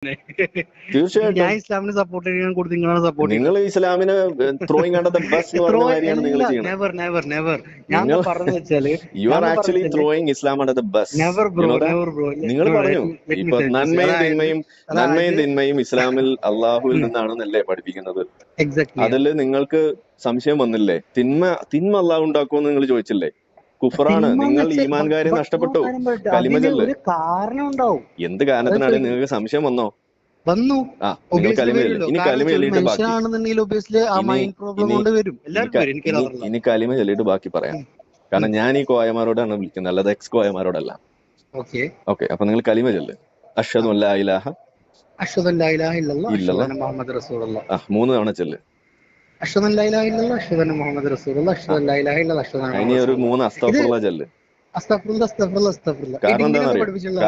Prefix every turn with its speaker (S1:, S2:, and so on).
S1: തീർച്ചയായിട്ടും
S2: ഞാൻ ഇസ്ലാമിനെ സപ്പോർട്ട് ചെയ്യാൻ കൊടുത്ത് നിങ്ങളാണ് സപ്പോർട്ട്
S1: നിങ്ങൾ ഇസ്ലാമിനെ ത്രോയിങ് അണ്ടർ ദ ബസ് എന്ന് പറഞ്ഞ മാതിരിയാണ് നിങ്ങൾ ചെയ്യുന്നത്.
S2: Never never never. ഞാൻ
S1: നിങ്ങൾ
S2: പറഞ്ഞു വെച്ചാല്
S1: you are actually throwing Islam under the bus.
S2: Never bro never bro.
S1: നിങ്ങൾ പറഞ്ഞു ഇപ്പൊ നന്മയും തിന്മയും ഇസ്ലാമിൽ അള്ളാഹുവിൽ നിന്നാണെന്നല്ലേ പഠിപ്പിക്കുന്നത്.
S2: എക്സാക്ട്ലി.
S1: അതിൽ നിങ്ങൾക്ക് സംശയം വന്നില്ലേ? തിന്മ അള്ളാഹു ഉണ്ടാക്കുമെന്ന് നിങ്ങൾ ചോദിച്ചില്ലേ? കുഫറാണ്. നിങ്ങൾ ഈമാൻകാരെ നഷ്ടപ്പെട്ടു. കലിമ ചൊല്ല്.
S2: കാരണം ഉണ്ടാവും.
S1: എന്ത് കാരണത്തിനാണ് നിങ്ങൾക്ക് സംശയം വന്നോ?
S2: വന്നു.
S1: നിങ്ങൾ കലിമ ചൊല്ല്. ഇനി കലിമ ചൊല്ലിയിട്ട് ബാക്കി ഇനി കലിമ ചൊല്ലിയിട്ട് ബാക്കി പറയാം. കാരണം ഞാൻ ഈ കോയമാരോടാണ് വിളിക്കുന്നത്, അല്ലാതെ എക്സ് കോയമാരോടല്ല. ഓക്കെ, അപ്പൊ നിങ്ങൾ കലിമ ചൊല്ല്. അഷ്ഹദു അല്ലാ ഇലാഹ ഇല്ലല്ലാഹ്
S2: മുഹമ്മദ് റസൂലുള്ളാഹ്.
S1: 3 തവണ ചൊല്ല്.
S2: അഷ്ഹദു അല്ലാ ഇലാഹ ഇല്ലല്ലാഹ് അഷ്ഹദു അന്ന മുഹമ്മദ് റസൂലുള്ളാഹ് അഷ്ഹദു അല്ലാ ഇലാഹ ഇല്ലല്ലാഹ് അഷ്ഹദു അന്ന
S1: ഇനി ഒരു 3 അസ്തഗ്ഫിറുല്ലാഹ് ചൊല്ല്.
S2: അസ്തഗ്ഫിറുല്ലാഹ് അസ്തഗ്ഫിറുല്ലാഹ് അസ്തഗ്ഫിറുല്ലാഹ്.
S1: കാരണം എന്താണെന്നറിയോ?
S2: പഠിപ്പിച്ചിട്ടുള്ള